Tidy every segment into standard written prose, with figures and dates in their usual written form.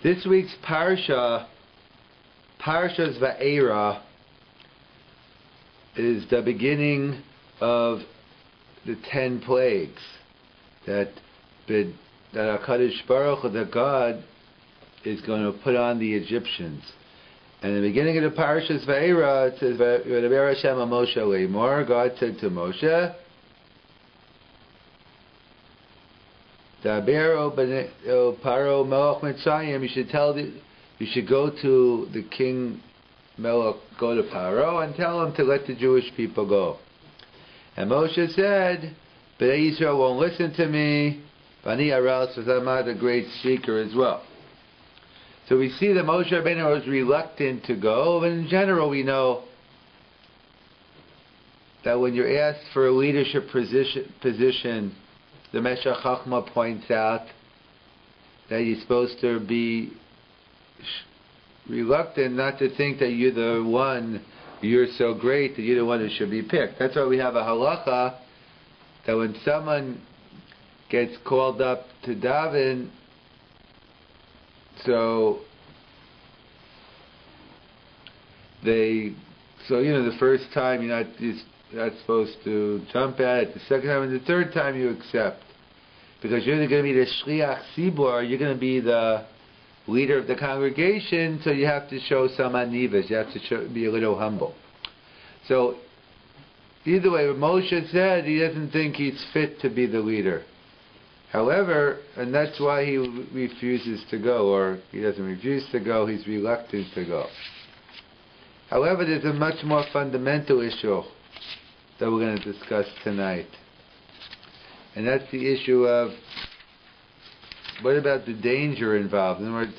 This week's Parsha's Vaera, is the beginning of the 10 plagues that HaKadosh Baruch Hu, the God, is going to put on the Egyptians. And in the beginning of the Parsha's Vaera, it says, Vaera Hashem Moshe Lemor, God said to Moshe, Paro Melech Mitzrayim, you should go to the king Melech, go to Paro and tell him to let the Jewish people go. And Moshe said, but Israel won't listen to me, Bani Aral, so I'm not a great speaker as well. So we see that Moshe Rabbeinu was reluctant to go, but in general we know that when you're asked for a leadership position, the Meshach Chachma points out that you're supposed to be reluctant, not to think that you're the one, you're so great that you're the one who should be picked. That's why we have a halacha that when someone gets called up to daven, the first time you're not supposed to jump at it. The second time and the third time you accept, because you're going to be the shliach tzibur, you're going to be the leader of the congregation, so you have to show some anivas, you have to be a little humble. So either way, Moshe said he doesn't think he's fit to be the leader. However, and that's why he refuses to go, or he doesn't refuse to go, he's reluctant to go. However, there's a much more fundamental issue that we're going to discuss tonight. And that's the issue of, what about the danger involved? In other words,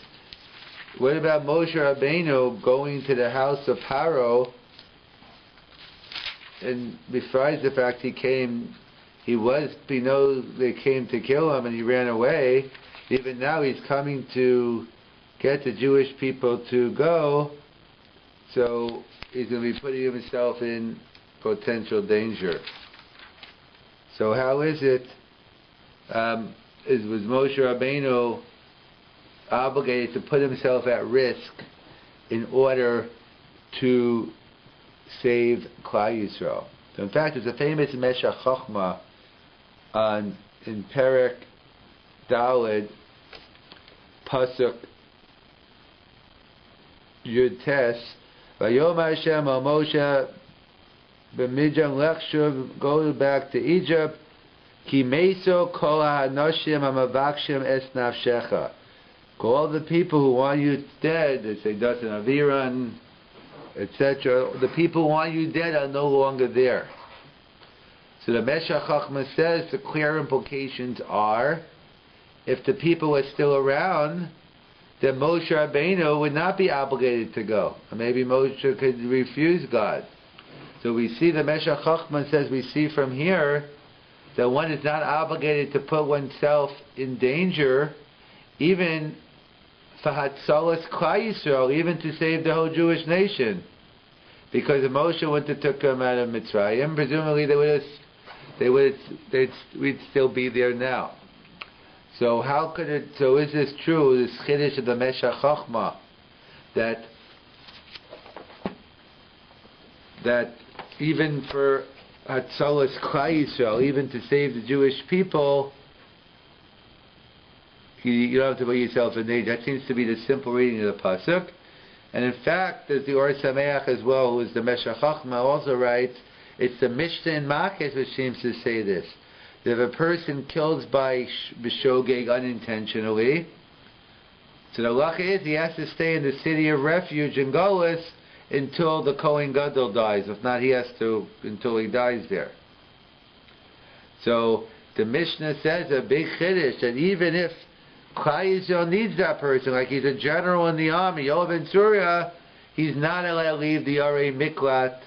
what about Moshe Rabbeinu going to the house of Paro, and besides the fact we know they came to kill him and he ran away, even now he's coming to get the Jewish people to go, so he's going to be putting himself in potential danger. So how is it, was Moshe Rabbeinu obligated to put himself at risk in order to save Klal Yisrael? So in fact, there's a famous Meshach Chachma in Perek Daled, Pasuk Yud Tes, Vayom Hashem al Moshe b'midyan lech shuv, go back to Egypt, ki meso kol ha'anoshim ha'mavakshim es nafshecha. All the people who want you dead, they say Dasan Aviran, etc., the people who want you dead are no longer there. So the Meshach Chachma says the clear implications are, if the people were still around, then Moshe Rabbeinu would not be obligated to go. Or maybe Moshe could refuse God. So we see the Meshach Chachma says, we see from here that one is not obligated to put oneself in danger, even for Hatzalas Klal Yisrael, even to save the whole Jewish nation. Because if Moshe went to took them out of Mitzrayim, presumably we'd still be there now. So how could it? So is this true? This chiddush of the Meshach Chachma that even for Hatzalas Klal Yisrael, even to save the Jewish people, you don't have to put yourself in danger. That seems to be the simple reading of the pasuk. And in fact, there's the Or Sameach as well, who is the Meshach Chachma, also writes, it's the Mishnah in Makes which seems to say this. That if a person kills by b'shogeg unintentionally, so the halacha is he has to stay in the city of refuge in Golus until the Kohen Gadol dies. If not, he has to until he dies there. So the Mishnah says a big chiddush that even if Klal Yisrael needs that person, like he's a general in the army, Yoav ben Tzuriah, he's not allowed to leave the Arei Miklat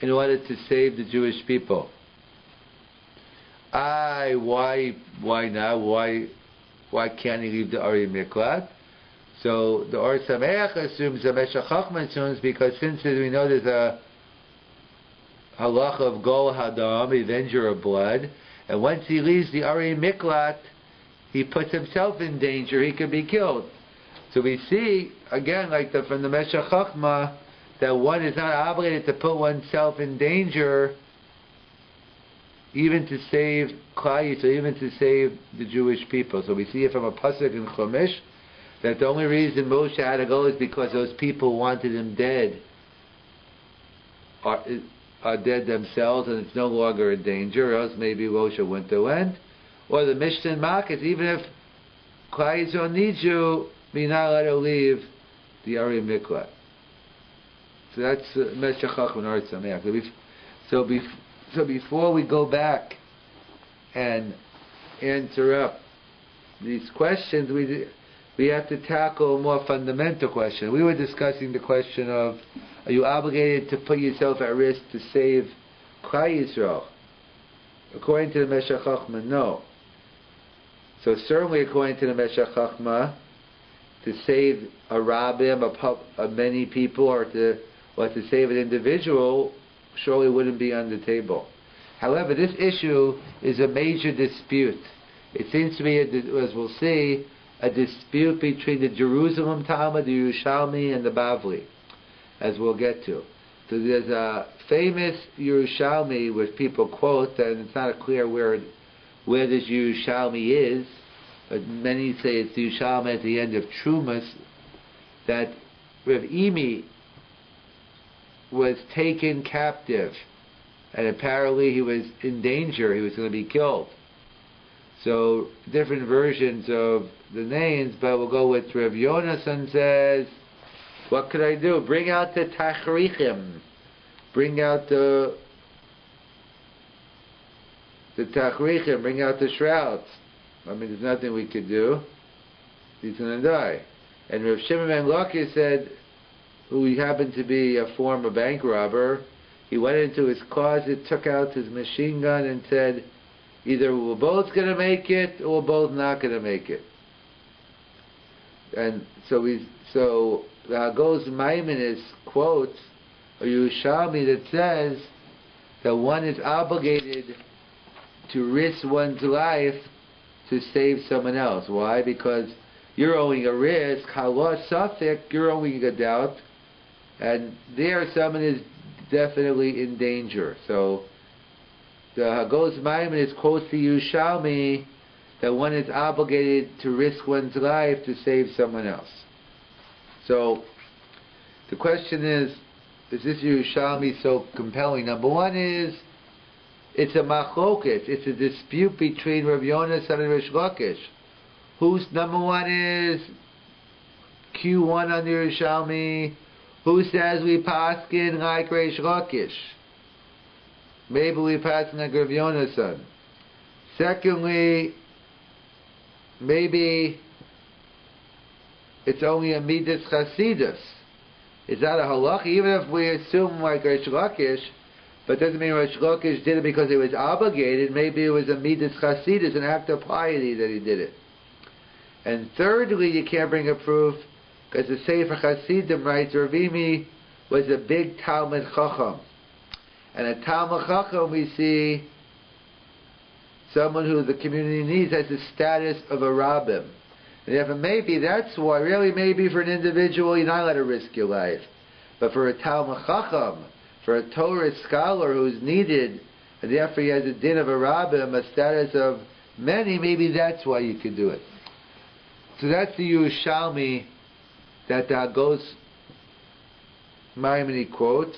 in order to save the Jewish people. Why not? Why can't he leave the Arei Miklat? So the Or Sameach assumes, the Meshach Chachma assumes, because since we know there's a halacha of Gol Hadam, avenger of blood, and once he leaves the Arei Miklat, he puts himself in danger, he could be killed. So we see, again, like from the Meshech Chochmah, that one is not obligated to put oneself in danger even to save Klal Yisrael, even to save the Jewish people. So we see it from a pasuk in Chumash that the only reason Moshe had to go is because those people wanted him dead, are dead themselves, and it's no longer in danger, or else maybe Moshe wouldn't have went. Or the Mishnah in Makkas, even if Klal Yisrael needs you, be not allowed to leave the Ari Miklat. So that's Meshech Chochmah Or Sameach. So before we go back and answer up these questions, we have to tackle a more fundamental question. We were discussing the question of, are you obligated to put yourself at risk to save Klal Yisrael? According to the Meshech Chochmah, no. So certainly according to the Meshech Chochmah, to save a rabbim, many people, or to save an individual, surely wouldn't be on the table. However, this issue is a major dispute. It seems to be, as we'll see, a dispute between the Jerusalem Talmud, the Yerushalmi, and the Bavli, as we'll get to. So there's a famous Yerushalmi which people quote, and it's not clear where this Yerushalmi is, but many say it's the Yerushalmi at the end of Trumas, that Rav Imi was taken captive, and apparently he was in danger, he was going to be killed. So different versions of the names, but we'll go with Rav Yonasan says, what could I do? Bring out the Tachrichim. Bring out the Tachrichim, bring out the shrouds. I mean, there's nothing we could do. He's going to die. And Rav Shimon ben Lakish said, who happened to be a former bank robber, he went into his closet, took out his machine gun, and said, either we're both going to make it, or we're both not going to make it. And so the Hagos Maimonides quotes a Yerushalmi that says that one is obligated to risk one's life to save someone else. Why? Because you're owing a risk, halah safek, you're owing a doubt, and there someone is definitely in danger. So the Hagos Maimonides quotes the Yerushalmi that one is obligated to risk one's life to save someone else. So the question is this Yerushalmi so compelling? Number one is, it's a machloket, it's a dispute between Rav Yonasan and Rish Lakish. Who's number one is Q1 on the Yerushalmi? Who says we paskin like Rish Lakish? Maybe we paskin like Rav Yonasan. Secondly, maybe it's only a midas chasidus. It's not a halach, even if we assume like Rish Lakish, but it doesn't mean Rish Lakish did it because he was obligated. Maybe it was a midas chasidus, an act of piety that he did it. And thirdly, you can't bring a proof because the Sefer Chasidim writes Rav Imi was a big Talmud Chacham. And a Talmud Chacham, we see someone who the community needs has the status of a rabbim. And therefore maybe that's why, really maybe for an individual you're not allowed to risk your life. But for a Talmud Chacham, for a Torah scholar who's needed, and therefore he has a din of a rabbim, a status of many, maybe that's why you could do it. So that's the Yerushalmi that the Hagos Maimonides quotes,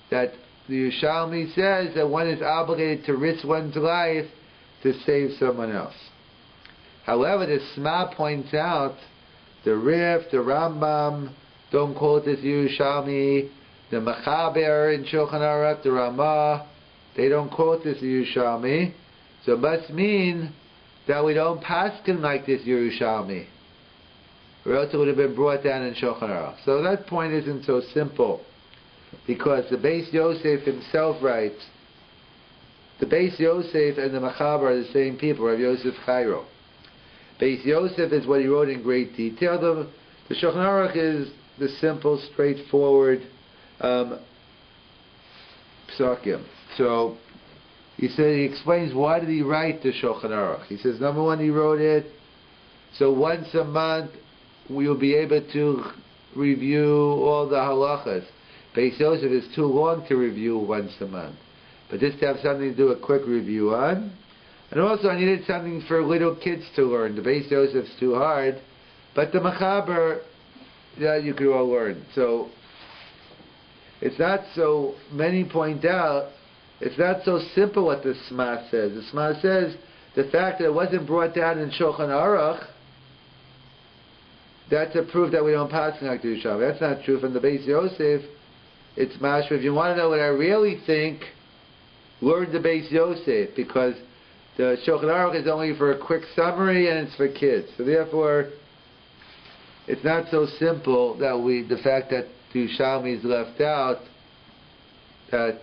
that the Yerushalmi says that one is obligated to risk one's life to save someone else. However, the Sma points out the Rif, the Rambam don't quote this Yerushalmi, the Mechaber in Shulchan Aruch, the Ramah, they don't quote this Yerushalmi, so it must mean that we don't paskin like this Yerushalmi, or else it would have been brought down in Shulchan Aruch. So that point isn't so simple, because the Beis Yosef himself writes, the Beis Yosef and the Mechaber are the same people, Rav Yosef Chairo. Beis Yosef is what he wrote in great detail. The Shulchan Aruch is the simple, straightforward psakim. So he explains why did he write the Shulchan Aruch. He says, number one, he wrote it so once a month we'll be able to review all the halachas. Beis Yosef is too long to review once a month. But just to have something to do a quick review on. And also I needed something for little kids to learn. The Beis Yosef's too hard. But the Machaber, yeah, you could all learn. So it's not so, many point out, it's not so simple what the SHMOT says. The SHMOT says the fact that it wasn't brought down in Shulchan Aruch, that's a proof that we don't pass like the Yerushalmi. That's not true. From the Beis Yosef, it's mashma. If you want to know what I really think, learn the Beis Yosef, because the Shulchan Aruch is only for a quick summary and it's for kids. So therefore, it's not so simple that the fact that the Yerushalmi is left out, that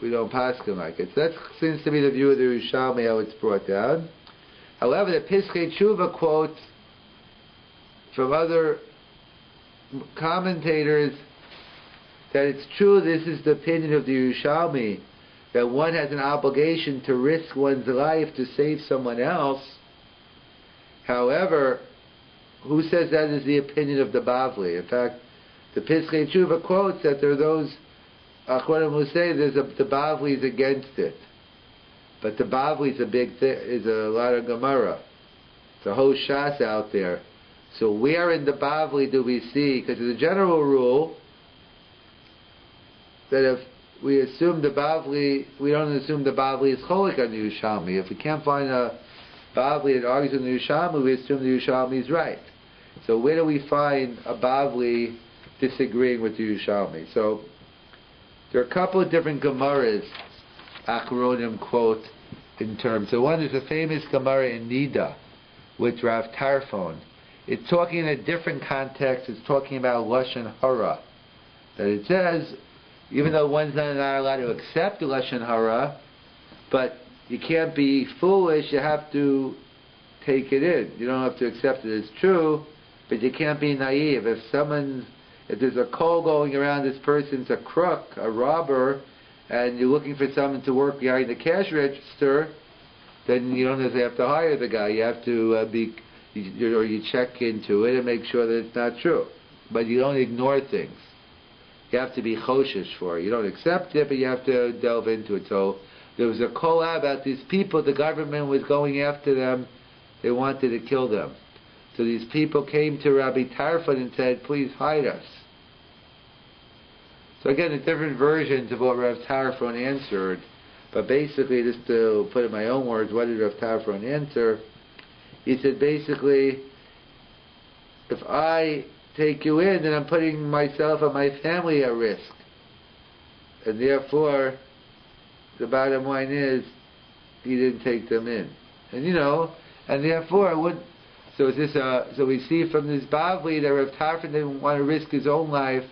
we don't pass him like it. So that seems to be the view of the Yerushalmi, how it's brought down. However, the Piskei Tshuva quotes from other commentators that it's true, this is the opinion of the Yerushalmi, that one has an obligation to risk one's life to save someone else. However, who says that is the opinion of the Bavli? In fact, the Piskei Tshuva quotes that there are those Achronim who say the Bavli is against it. But the Bavli is a big thing, is a lot of Gemara. It's a whole Shas out there. So where in the Bavli do we see, because there's a general rule that if we assume the Bavli, we don't assume the Bavli is cholik on the Yerushalmi. If we can't find a Bavli that argues on the Yerushalmi, we assume the Yerushalmi is right. So where do we find a Bavli disagreeing with the Yerushalmi? So there are a couple of different Gemaras Achronim quote in terms. So one is a famous Gemara in Nida with Rav Tarfon. It's talking in a different context. It's talking about Lashon Hara. That it says, even though one's not allowed to accept the Lashon Hara, but you can't be foolish, you have to take it in. You don't have to accept it as true, but you can't be naive. If there's a call going around, this person's a crook, a robber, and you're looking for someone to work behind the cash register, then you don't necessarily have to hire the guy. You have to you check into it and make sure that it's not true. But you don't ignore things. You have to be choshesh for it. You don't accept it, but you have to delve into it. So there was a call out about these people. The government was going after them. They wanted to kill them. So these people came to Rabbi Tarfon and said, please hide us. So again, the different versions of what Rav Tarfon answered. But basically, just to put it in my own words, what did Rav Tarfon answer? He said basically, if I take you in, then I'm putting myself and my family at risk. And therefore, the bottom line is, he didn't take them in. And and therefore, so we see from this Bavli that Rav Tarfon didn't want to risk his own life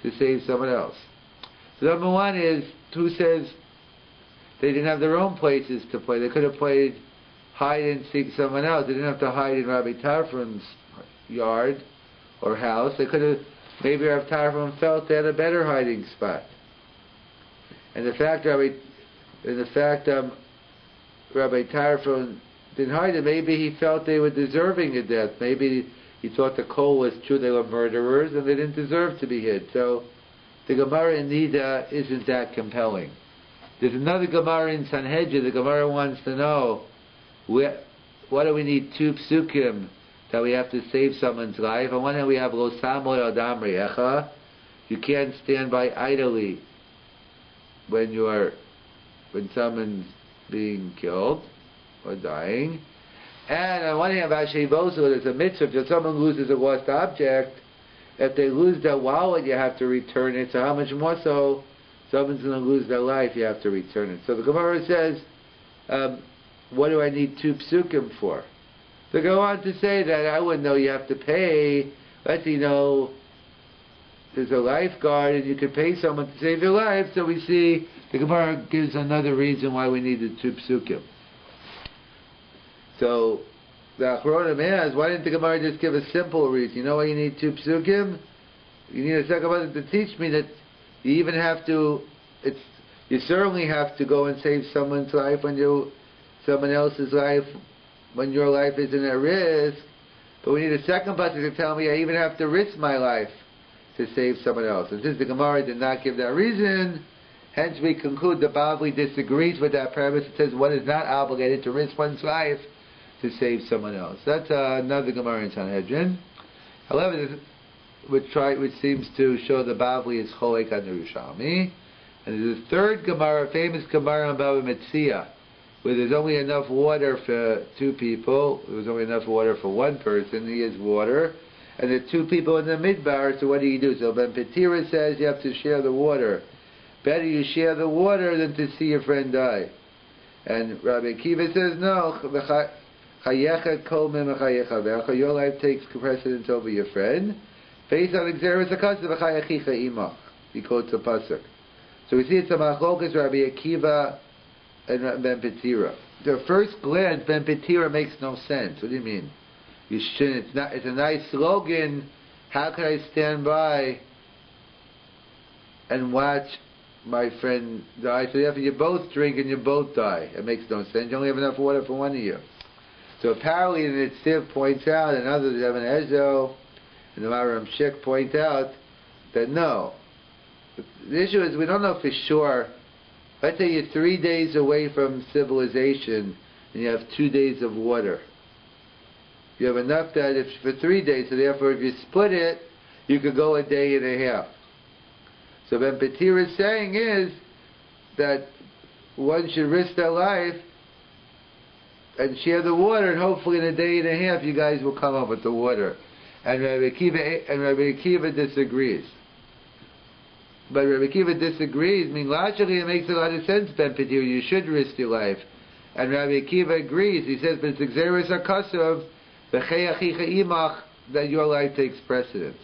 to save someone else. So number one is, who says they didn't have their own places to play? They could have played hide and seek someone else. They didn't have to hide in Rabbi Tarfon's yard or house. They could have, maybe Rabbi Tarfon felt they had a better hiding spot. And the fact Rabbi Tarfon didn't hide it, maybe he felt they were deserving of death. Maybe he thought the call was true, they were murderers and they didn't deserve to be hid. So the Gemara in Nida isn't that compelling. There's another Gemara in Sanhedrin. The Gemara wants to know, what do we need two psukim that we have to save someone's life? On one hand we have Lo Samoy Adam Re'echa. You can't stand by idly when someone's being killed or dying. And on one hand, there's a mitzvah. If someone loses a lost object, if they lose their wallet, you have to return it. So how much more so, someone's going to lose their life, you have to return it. So the Gemara says, what do I need two psukim for? They go on to say that I wouldn't know you have to pay. Let's see, there's a lifeguard and you can pay someone to save your life. So we see the Gemara gives another reason why we needed two psukim. So the Achronim asks, why didn't the Gemara just give a simple reason? You know why you need two psukim? You need a second one to teach me that you even have to. You certainly have to go and save someone's life someone else's life, when your life isn't at risk. But we need a second pasuk to tell me I even have to risk my life to save someone else. And since the Gemara did not give that reason, hence we conclude the Bavli disagrees with that premise. It says one is not obligated to risk one's life to save someone else. That's another Gemara in Sanhedrin. However, which seems to show the Bavli is Cholek on the Yerushalmi. And there's a third Gemara, famous Gemara on Bava Metzia, where there's only enough water for two people. There's only enough water for one person. He has water. And there are two people in the midbar, so what do? So Ben Petira says you have to share the water. Better you share the water than to see your friend die. And Rabbi Akiva says no. Your life takes precedence over your friend. Based on Xeris Akasa, he quotes a pasuk. So we see it's a machlokas Rabbi Akiva and Ben Petira. The first glance, Ben Petira makes no sense. What do you mean? You shouldn't. It's a nice slogan. How can I stand by and watch my friend die? So therefore you both drink and you both die. It makes no sense. You only have enough water for one of you. So apparently the Nitziv points out, and others, Evan Ezo and the Maram Shik point out that no. The issue is we don't know for sure. Let's say you're 3 days away from civilization and you have 2 days of water. You have enough that if for 3 days, so therefore if you split it, you could go a day and a half. So Ben Petira is saying is that one should risk their life and share the water, and hopefully in a day and a half you guys will come up with the water. And Rabbi Akiva disagrees. But Rabbi Akiva disagrees. I mean, logically it makes a lot of sense, Ben Petira, you should risk your life. And Rabbi Akiva agrees. He says, but it's Xeris Akasov, that your life takes precedence.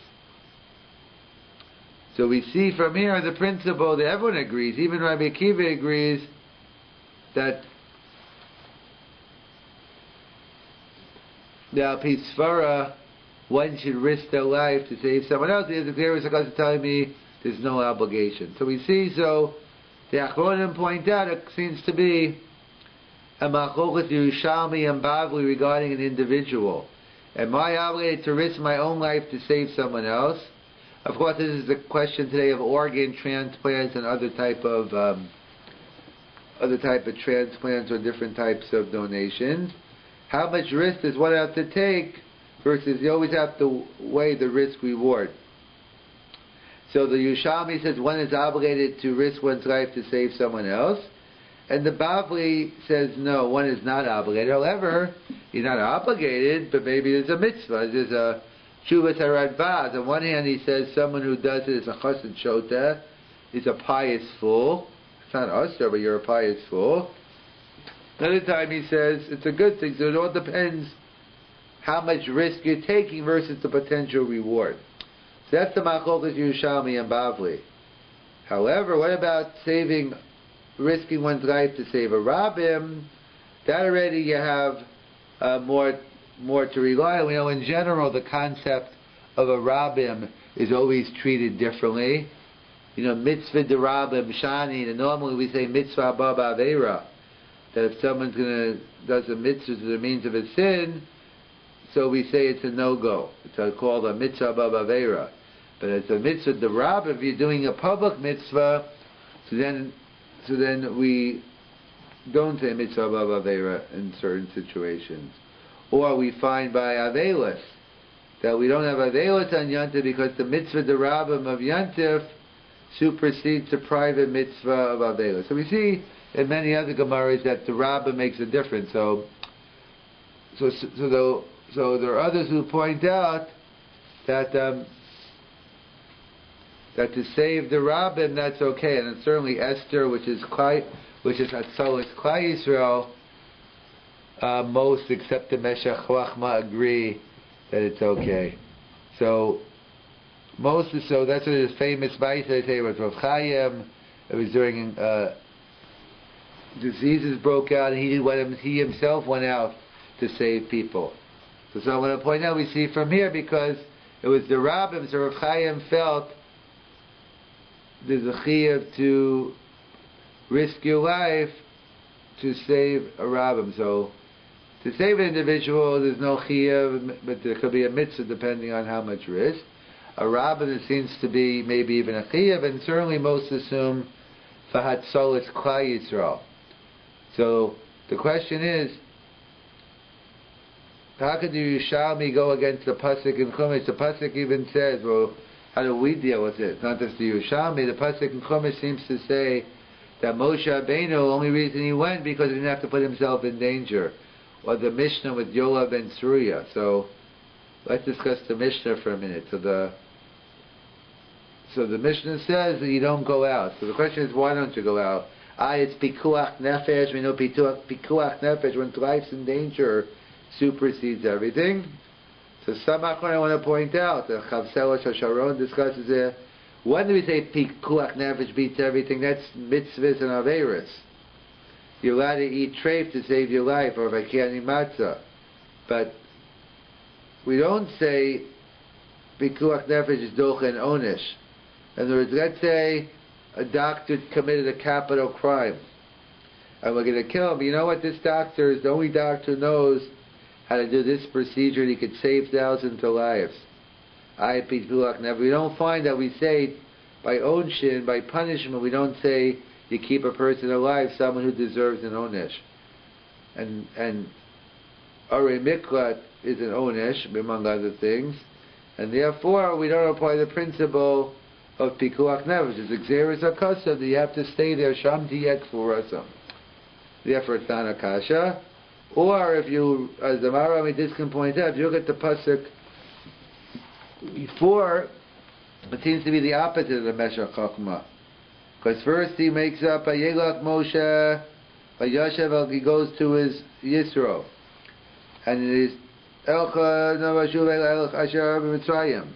So we see from here the principle that everyone agrees, even Rabbi Akiva agrees, that the Al-Pisfara, one should risk their life to save someone else. The Xeris Akasov telling me there's no obligation. So we see, so the Achronim point out it seems to be a machlokas Yerushalmi and Bavli regarding an individual. Am I obligated to risk my own life to save someone else? Of course, this is the question today of organ transplants and other type of transplants or different types of donations. How much risk does one have to take versus you always have to weigh the risk reward. So the Yerushalmi says one is obligated to risk one's life to save someone else. And the Bavli says no, one is not obligated. However, you're not obligated, but maybe there's a mitzvah. There's a Shuvas HaRadbaz. On one hand, he says someone who does it is a chassid shota, is a pious fool. It's not usher, but you're a pious fool. Another time he says it's a good thing. So it all depends how much risk you're taking versus the potential reward. So that's the machlokas Yerushalmi and Bavli. However, what about risking one's life to save a Rabbim? That already you have more to rely on. We know in general the concept of a Rabbim is always treated differently. You know, mitzvah de Rabbim shani, and normally we say mitzvah baba Vaera, that if someone's does a mitzvah as a means of a sin, so we say it's a no-go. It's called a mitzvah baba Vaera. But it's a mitzvah de Rabbim. If you're doing a public mitzvah, so then we don't say mitzvah baba Vaera in certain situations. Or we find by Avelis that we don't have Avelis on Yantif because the mitzvah de Rabbim of Yantif supersedes the private mitzvah of Avelis. So we see in many other Gemaras that the Rabbim makes a difference. So there are others who point out that to save the Rabbim, that's okay, and certainly Esther, which is Hatzalas Klai Yisrael, most except the Meshach Chachma agree that it's okay. So that's what his famous Vaisa they say was Rav Chaim. It was during diseases broke out, and he himself went out to save people. So I want to point out, we see from here, because it was the Rabbim, so Rav Chaim felt there's a chiyuv to risk your life to save a Rabbim. So To save an individual, there's no chiyuv, but there could be a mitzvah depending on how much risk. A rabbi, there seems to be maybe even a chiyuv, and certainly most assume fahatzolis klal Yisrael. So the question is, how could the Yerushalmi go against the pasuk in Chumash? The pasuk even says, well, how do we deal with it? Not just the Yerushalmi. The pasuk in Chumash seems to say that Moshe Rabbeinu, the only reason he went because he didn't have to put himself in danger. Or the Mishnah with Yoav and Tzeruya. So let's discuss the Mishnah for a minute. So the Mishnah says that you don't go out. So the question is, why don't you go out? It's pikuach nefesh. We know pikuach nefesh, when life's in danger, supersedes everything. So some achron I want to point out, the Chavsel Sharon discusses it. When do we say pikuach nefesh beats everything? That's mitzvahs and averas. You're allowed to eat treif to save your life, or vakiyani matzah. But we don't say pikuach nefesh is docha and onish. In other words, let's say a doctor committed a capital crime, and we're going to kill him. You know what? This doctor is the only doctor who knows how to do this procedure, and he could save thousands of lives. We don't find that we say by onshin, by punishment, we don't say you keep a person alive, someone who deserves an onesh. And Arei Miklat is an onesh, among other things. And therefore, we don't apply the principle of Pikuach Nefesh. It's Xeris HaKasam, that you have to stay there, Sham Tiyek Furasam. Therefore, it's not a kasha. Or if you, as the Marami Diskin points out, if you look at the pasuk before, it seems to be the opposite of the Meshach Chochmah. Because first he makes up a Yelach Moshe, a Yashav, he goes to his Yisro. And it is Elcha Navashuv El Asher Mitzrayim.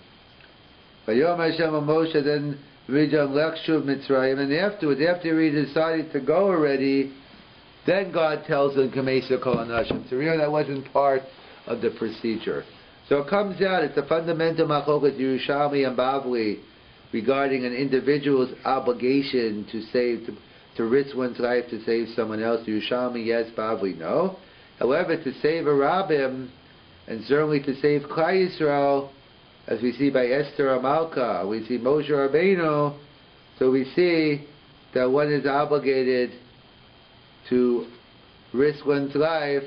Vayom Hashem Moshe, then Vijam Lechshuv Mitzrayim. And afterwards, after he decided to go already, then God tells him, Kamesa Kol Anashim. So really that wasn't part of the procedure. So it comes out, it's a fundamental machlokas Yerushalmi and Bavli regarding an individual's obligation to save, to risk one's life to save someone else. Yerushalmi, yes. Bavli, no. However, to save a rabbim, and certainly to save Klal Yisrael, as we see by Esther Amalka, we see Moshe Rabbeinu, so we see that one is obligated to risk one's life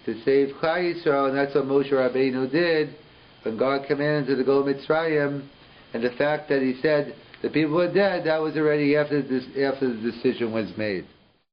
to save Klal Yisrael, and that's what Moshe Rabbeinu did when God commanded him to go to Mitzrayim. And the fact that he said the people were dead, that was already after the decision was made.